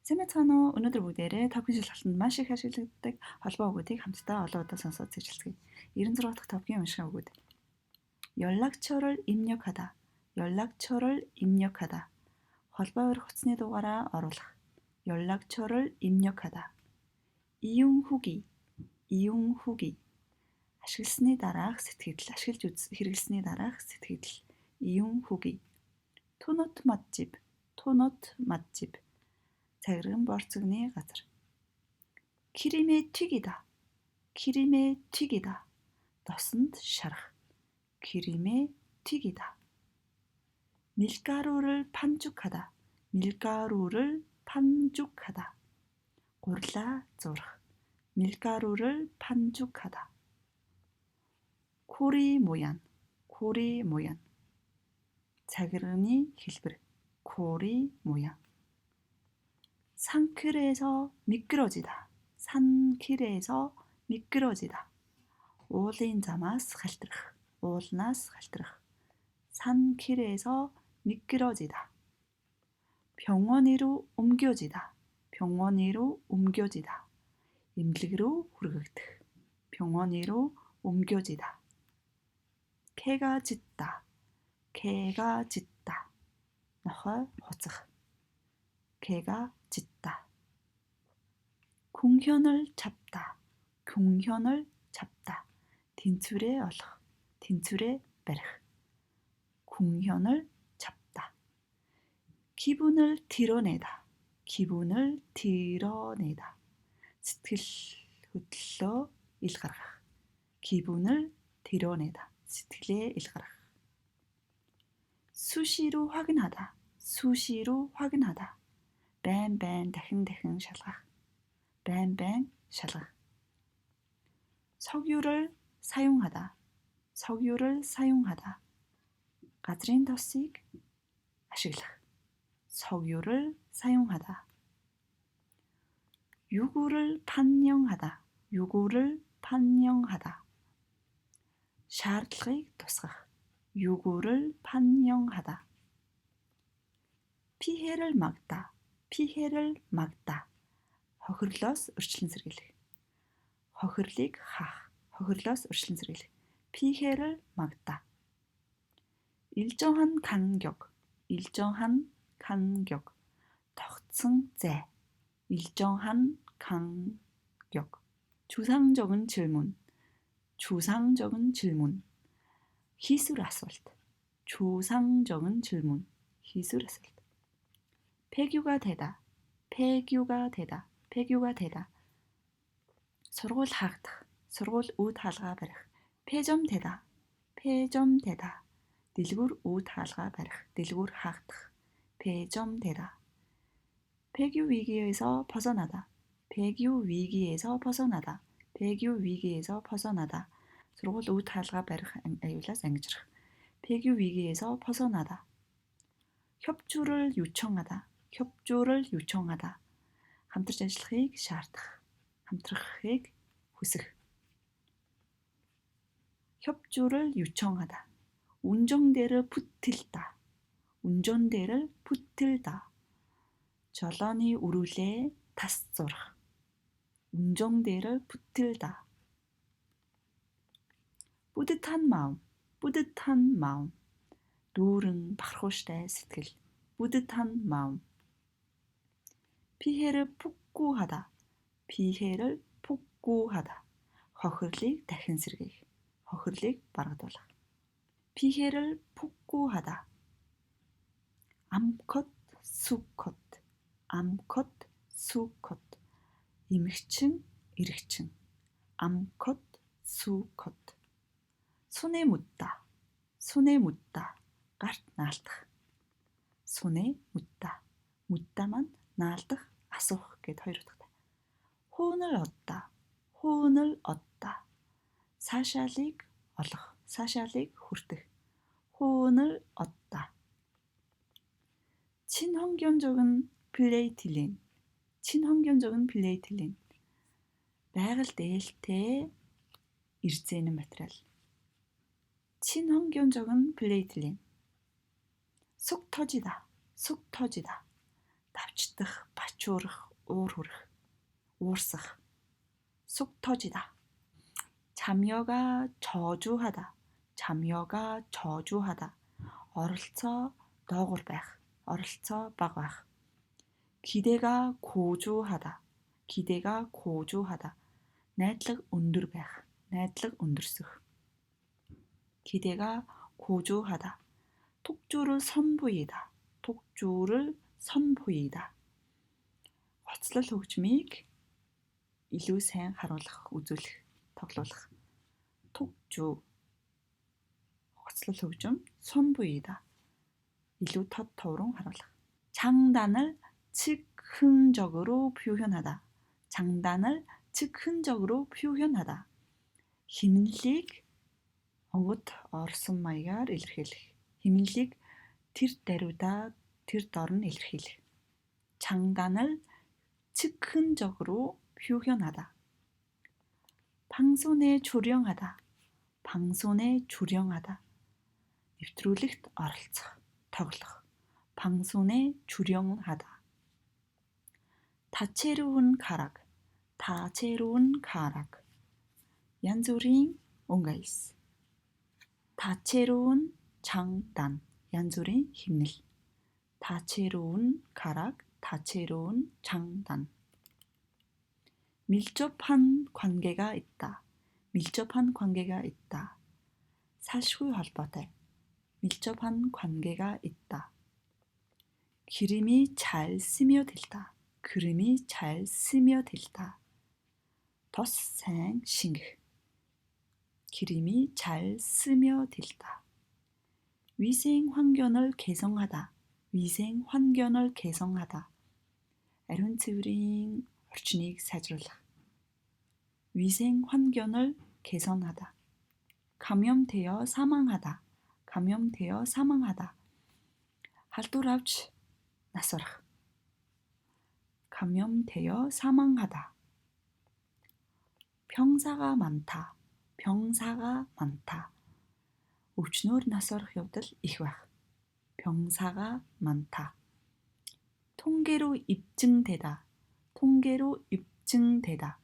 Сайн байцгаана уу? Өнөөдөр бүгдээрээ топикийн шалгалтанд маш их ашигладаг холбоо өгүүдийг хамтдаа олон удаа сонсоод зэжилцгээе. 96 дахь топикийн уншихаа өгүүд. 연락처를 입력하다. 연락처를 입력하다. холбоо өрөх утасны дугаараа оруулах. 연락처를 입력하다. 이용 후기. 이용 후기. ашигласны дараах сэтгэгдэл, ашиглаж хэрэглэсний дараах сэтгэгдэл. 이용 후기. 토너트 맛집. 토너트 맛집. цагирган борцогны газар. 기름에 튀기다. 기름에 튀기다. досонд шарах. 기름에 튀기다. 밀가루를 반죽하다. 밀가루를 반죽하다. 골라 зурах. 밀가루를 반죽하다. 고리 모양. 고리 모양. цагирганы хэлбэр. 고리 모양. 산길에서 미끄러지다. 산길에서 미끄러지다. уулын замаас халтрах. уулнаас халтрах. 산길에서 미끄러지다. 병원으로 옮겨지다. 병원으로 옮겨지다. 임직으로 хүргэгдэх. 병원으로 옮겨지다. 개가 짖다. 개가 짖다. нохой хуцах. 개가 짖다. 공현을 잡다. 공현을 잡다. тэнцвэрээ олох. тэнцвэрээ барих. 공현을 잡다. 기분을 드러내다. 기분을 드러내다. сэтгэл хөдлөлөө ил гаргах. 기분을 드러내다. сэтгэлээ ил гаргах. 수시로 확인하다. 수시로 확인하다. байн байн дахин дахин шалгах. байн байн шалгах. 석유를 사용하다. 석유를 사용하다. газрын тосыг ашиглах. 석유를 사용하다. 요구를 판명하다. 요구를 판명하다. шаардлагыг тусгах. 요구를 판명하다. 피해를 막다. 피해를 막다. хохирлоос өрчлөн сэргийлэх. хохирлыг хаах. хохирлоос өрчлөн сэргийлэх. 피해를 막다. 일정한 간격. 일정한 간격. тогтсон зай. 일정한 간격. 추상적인 질문. 추상적인 질문. 기술 асуулт. 추상적인 질문. 기술 асуулт. 폐교가 되다. 폐교가 되다. 폐교가 되다. сургууль хаагдах. сургууль үүд хаалгаа барих. 폐점되다. 폐점되다. дэлгүүр үүд хаалгаа барих. дэлгүүр хаагдах. 폐점되다. 폐교 위기에서 벗어나다. 폐교 위기에서 벗어나다. 폐교 위기에서 벗어나다. сургууль үүд хаалгаа барих аюулаас ангижрах. 폐교 위기에서 벗어나다. 협조를 요청하다. 협조를 요청하다. хамтарч ажиллахыг шаардах. хамтрахыг хүсэх. 협조를 요청하다. 운전대를 붙들다. 운전대를 붙들다. жолооны өрүүлээ тас зурах. 운전대를 붙들다. 뿌듯한 마음. 뿌듯한 마음. дүүрэн бахархууштай сэтгэл. 뿌듯한 마음. 피해를 폭구하다. 피해를 폭구하다. хохирлыг дахин сэргээх. хохирлыг баргадуулах. 피해를 폭구하다. 암컷, 수컷. 암컷, 수컷. эмэгчин, эрэгчин. 암컷, 수컷. 손에 묻다. 손에 묻다. гарт наалтах. 손에 묻다. 묻다 маань наалдах, асуух гэд хоёр утгатай. 호응을 얻다. 호응을 얻다. 사샤릭 олох. 사샤릭 хүртэх. 호응을 얻다. 친환경적인 플레이틸린. 친환경적인 플레이틸린. байгаль дээлтэй эрзэнэ материал. 친환경적인 플레이틸린. 속 터지다. 속 터지다. давчдах, бач өвчөөрөх, уур хүрэх, уурсах. 속 터지다. 참여가 저주하다. 참여가 저주하다. оролцоо доогуур байх. оролцоо бага байх. 기대가 고조하다. 기대가 고조하다. найдлага өндөр байх. найдлага өндөрсөх. 기대가 고조하다. 톡주를 선보이다. 톡주를 선보이다. Хоцлол хөгжмийг илүү сайн харуулах, үзүүлэх, тоглуулах. 톡주. хоцлол хөгжим 선보이다. илүү тод товрон харуулах. 장단을 즉흥적으로 표현하다. 장단을 즉흥적으로 표현하다. химнэлийг онгод орсон маягаар илэрхийлэх. химнэлийг тэр даруйдаа тэр дор нь илэрхийлэх. 장단을 즉흥적으로 표현하다. 방송에 조령하다. 방송에 조령하다. нэвтрүүлэгт оролцох, тоглох. 방송에 조령하다. 다채로운 가락. 다채로운 가락. янз бүрийн өнгөйс. 다채로운 장단. янз бүрийн химнэл. 다채로운 가락. 다채로운 장단. 밀접한 관계가 있다. 밀접한 관계가 있다. 살수의 холбоотой. 밀접한 관계가 있다. 기름이 잘 스며들다. 기름이 잘 스며들다. тос сайн шингэх. 기름이 잘 스며들다. 위생 환경을 개성하다. 위생 환경을 개성하다. 아리ун цэврийн орчныг сайжруулах. 위생 환경을 개선하다. 감염되어 사망하다. 감염되어 사망하다. халдвар авч нас орох. 감염되어 사망하다. 병사가 많다. 병사가 많다. өвчнөөр нас орох явдал их байх. 병사가 많다. 통계로 입증되다. 통계로 입증되다.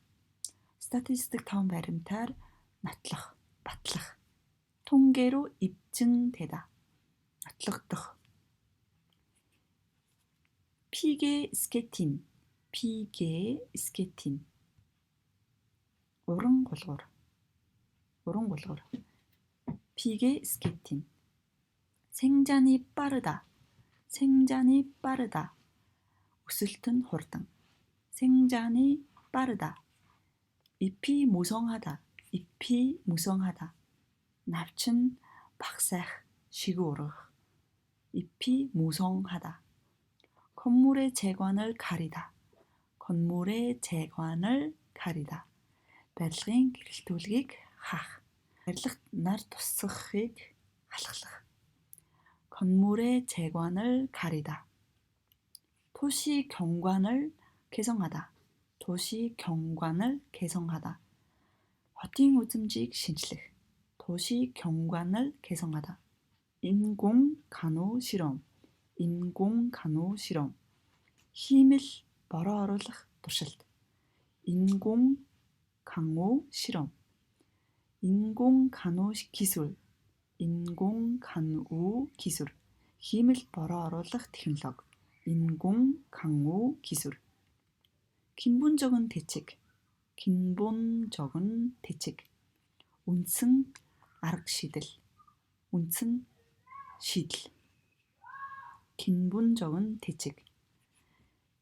статистик тоон баримтаар нотлох, батлах. 통계로 입증되다. нотлогдох. 피게 스케틴. 피게 스케틴. уран гулгуур. уран гулгуур. 피게 스케틴. 생장이 빠르다. 생장이 빠르다. өсөлт нь хурдан. 생장이 빠르다. 잎이 무성하다. 잎이 무성하다. навчин багсайх, шигүү ургах. 잎이 무성하다. 건물의 재관을 가리다. 건물의 재관을 가리다. барилгын гэрэлтүүлгийг хаах. барилгад нар тусахыг халахлах. 건물의 재관을 가리다. 도시 경관을 개성하다. 도시 경관을 개성하다. хотын үзмжийг шинжлэх. 도시 경관을 개성하다. 인공 간호 실험. 인공 간호 실험. хиймэл бороо оруулах туршилт. 인공 간호 실험. 인공 간호 기술. 인공 간호 기술. хиймэл бороо оруулах технологи. 인공 간호 기술. 근본적인 대책. 근본적인 대책. үндсэн арга шийдэл. үндсэн шийдэл. 근본적인 대책.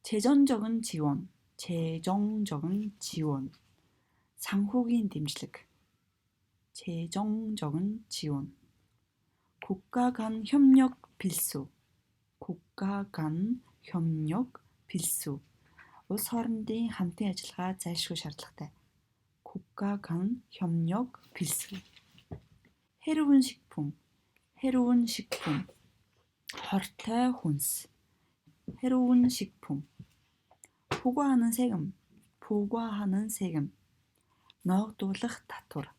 재정적인 지원. 재정적인 지원. 상호기인 дэмжлэг. 재정적인 지원. 국가 간 협력 필수. 국가 간 협력 필수. улс хоорондын хамтын ажиллагаа зайлшгүй шаардлагатай. 국가 간 협력 필수. 해로운 식품. 해로운 식품. хортой хүнс. 해로운 식품. 포과하는 세금. 포과하는 세금. ноогдуулах татвар.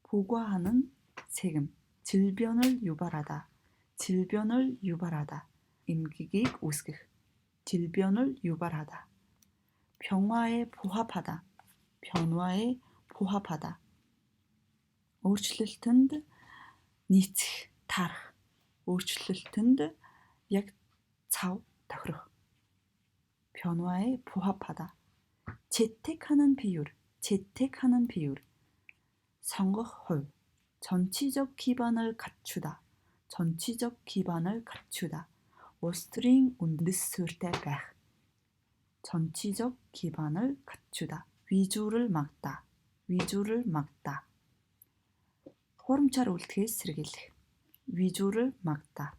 포과하는 세금. 질병을 유발하다. 질병을 유발하다. эмгэгийг үүсгэх. 질병을 유발하다. 평화에 부합하다. 변화에 부합하다. өөрчлөлтөнд нийцэх, таарах. өөрчлөлтөнд яг цав тохирох. 변화에 부합하다. 채택하는 비율. 채택하는 비율. 선거 효율. 정치적 기반을 갖추다. 정치적 기반을 갖추다. Улсын үндэс суурьтай байх. 정치적 기반을 갖추다. 위주를 막다. 위주를 막다. 호름차를 үлдэхээс сэргийлэх. 위주를 막다.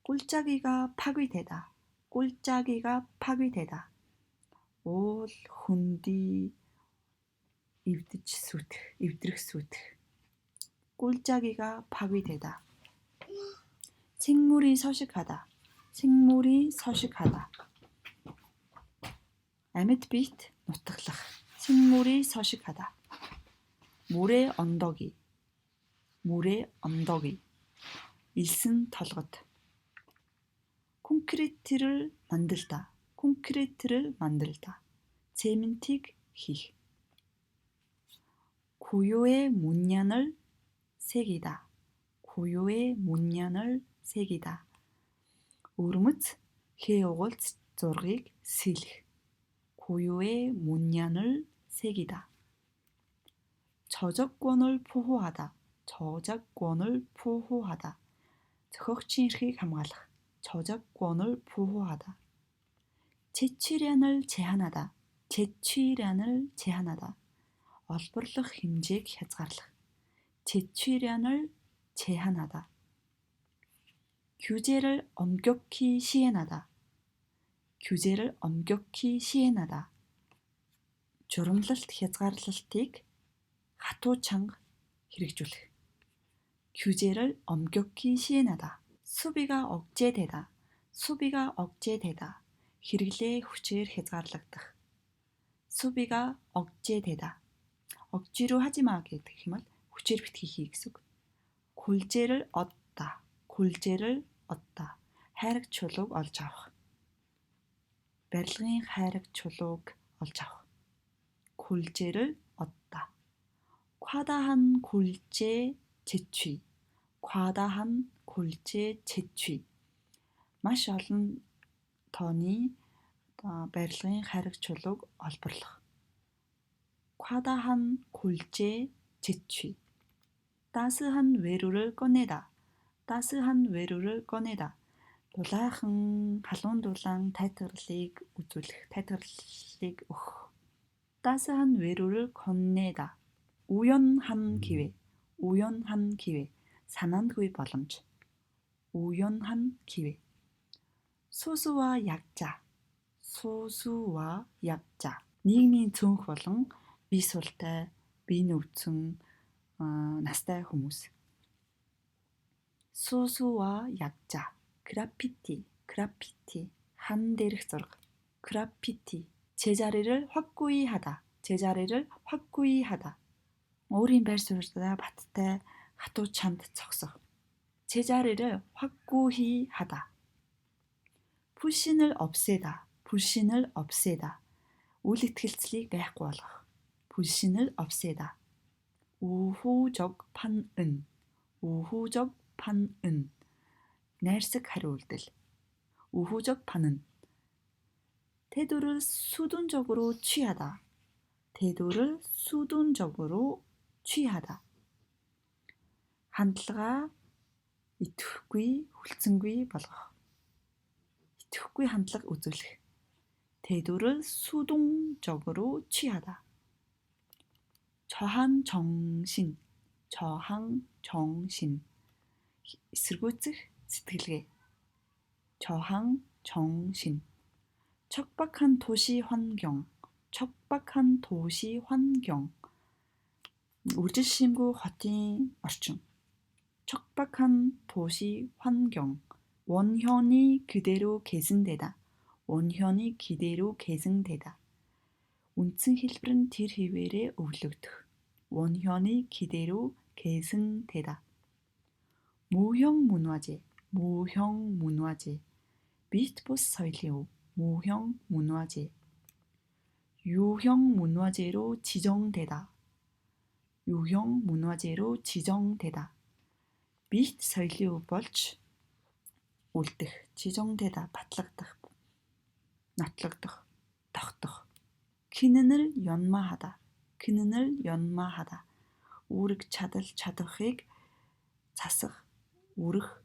꼴짜기가 파괴되다. 꼴짜기가 파괴되다. уул хүндий эвдэж сүтэх, эвдрэх сүтэх. 꼴짜기가 파괴되다. 생물이 서식하다. 생물이 서식하다. амьд биет нутаглах. 생물이 서식하다. 모래 언덕이. 모래 언덕이. 일슨 толгот. 콘크리트를 만들다. 콘크리트를 만들다. 제민틱 хийх. 고요의 문양을 새기다. 고요의 문양을 새기다. өрмөц хээ угалц зургийг сэлэх. 고요의 문양을 새기다. 저작권을 보호하다. 저작권을 보호하다. 저작권 эрхийг хамгаалах. 저작권을 보호하다. 채취량을 제한하다. 채취량을 제한하다. олборлох хэмжээг хязгаарлах. 채취량을 제한하다. 규제를 엄격히 시행하다. 규제를 엄격히 시행하다. журамлалт хязгаарлалтыг хатуу чанга хэрэгжүүлэх. 규제를 엄격히 시행하다. 수비가 억제되다. 수비가 억제되다. хэрэглээ хүчээр хязгаарлагдах. 수비가 억제되다. 억지로 하지 마 гэдэг юм бол хүчээр битгий хий гэсэн үг. 골재를 얻다. 골재를 얻다. хайраг чулууг олж авах. барилгын хайраг чулууг олж авах. 골재를 얻다. 과다한 골재 채취. 과다한 골재 채취. маш олон тооны барилгын хайраг чулууг олборлох. 과다한 골재 채취. 따스한 외루를 꺼내다. 따스한 외루를 꺼내다. дулаахан халуун дулаан тайтгарлыг үзүүлэх, тайтгарлыг өгөх. 따스한 외루를 건네다. 우연한 기회. 우연한 기회. 산한гүй боломж. 우연한 기회. 소수와 약자. 소수와 약자. нийгмийн цөөнх болон бие суултай, бие нөвцөн, настай хүмүүс. 소수와 약자. 그라피티. 그라피티. 한 дээрх зураг. 그라피티. 제자리를 확고히 하다. 제자리를 확고히 하다. өөрийн байр суурьдаа баттай хатуу чамд зогсох. 제자리를 확고히 하다. 불신을 없애다. 불신을 없애다. үл итгэлцлийг байхгүй болгох. 불신을 없애다. 우호적 판은. 우호적 판은. найрсаг хариу үйлдэл. 우호적 판은. 태도를 수동적으로 취하다. 태도를 수동적으로 취하다. хандлагаа идэвхгүй, хүлцэнгүй болгох. идэвхгүй хандлага үзүүлэх. 태도를 수동적으로 취하다. 저항 정신. 저항 정신. эсэргүүцэх сэтгэлгээ. 저항 정신. 척박한 도시 환경. 척박한 도시 환경. 우질심구 хотын орчин. 척박한 도시 환경. 원현이 그대로 계승되다. 원현이 그대로 계승되다. үндсэн хэлбэр нь тэр хിവэрээ өвлөгдөх. 원현이 그대로 계승되다. 무형 문화재. 무형 문화재. бит бус соёлын өв. 모형 문화재. 유형 문화재로 지정되다. 유형 문화재로 지정되다. Бит соёлын өв болж үлдэх, 지정되다, батлагдах, нотлогдох, тогтох. 기능을 연마하다. 기능을 연마하다. үүрэг чадал, чадварыг засах, үүрэх,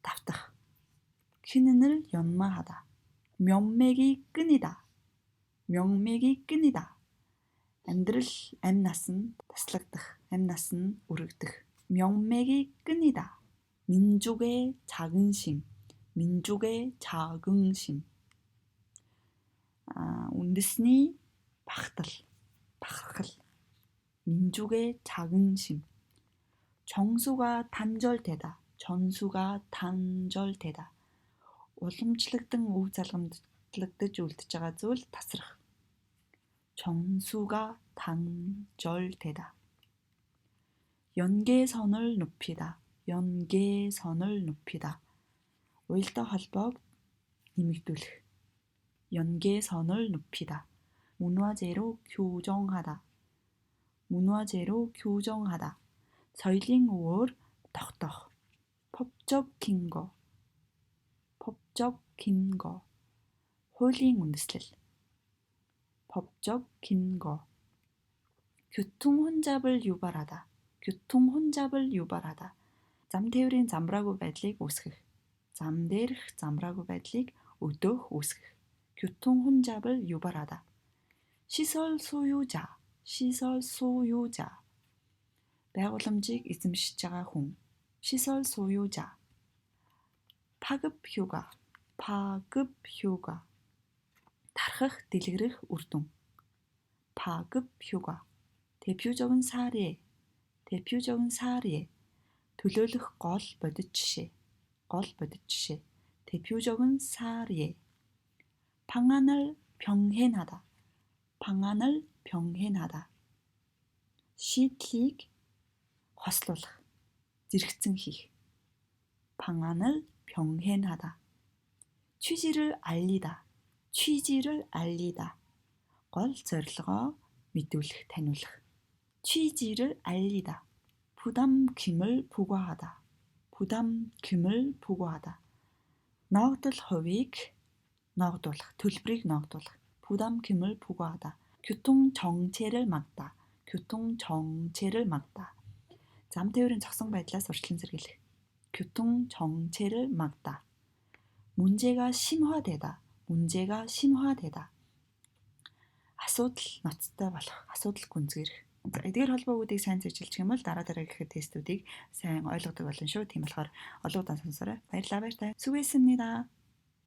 давтах. 기능을 연마하다. 명맥이 끊이다. 명맥이 끊이다. амьдрал амь нас нь таслагдах, амь нас нь өргөдөх. 명맥이 끊이다. 민족의 자긍심. 민족의 자긍심. үндэсний багтал, бахархал. 민족의 자긍심. 정수가 단절되다. 전수가 단절되다. уламжлагдсан өв залгамжлагдаж үлдэж байгаа зүйл тасрах. 정수가 단절되다. 연계선을 높이다. 연계선을 높이다. 우열대 холбоог нэмэгдүүлэх. 연계선을 높이다. 문화재로 교정하다. 문화재로 교정하다. соёлын өвөөр тогтоох. 법적 근거. 법적 근거. хуулийн үндэслэл. 법적 근거. 교통 혼잡을 유발하다. 교통 혼잡을 유발하다. зам тээврийн замбраагүй байдлыг үүсгэх. зам дээрх замбраагүй байдлыг өдөөх үүсгэх. 교통 혼잡을 유발하다. 시설 소유자. 시설 소유자. байгууламжийг эзэмшиж байгаа хүн. 시설 소유자. 파급 효과. 파급 효과. тархах, дэлгэрэх үр дүн. 파급 효과. 대표적인 사례. 대표적인 사례. төлөөлөх гол бодит жишээ. гол бодит жишээ. 대표적인 사례. 방안을 병행하다. 방안을 병행하다. шийдлийг хослуулах. зэрэгцэн хийх. 방안을 병행하다. 취지를 알리다. 취지를 알리다. гол зорилгоо мэдүүлэх, таниулах. 취지를 알리다. 부담금을 부과하다. 부담금을 부과하다. ногдол хувийг ногдуулах, төлбөрийг ногдуулах. 부담금을 부과하다. 교통 정체를 막다. 교통 정체를 막다. зам тээврийн зогсон байдлаас урьдчилан сэргийлэх. 교통 정체를 막다. 문제가 심화되다. 문제가 심화되다. асуудал ноцтой болох, асуудал гүнзгийрэх. Эдгээр холбоогуудыг сайн зэвчилчих юм бол дараа тестүүдийг сайн ойлгодог болно шүү. Тийм болохоор олон удаа сонсоорой. Баярлалаа. Сугайсаннida.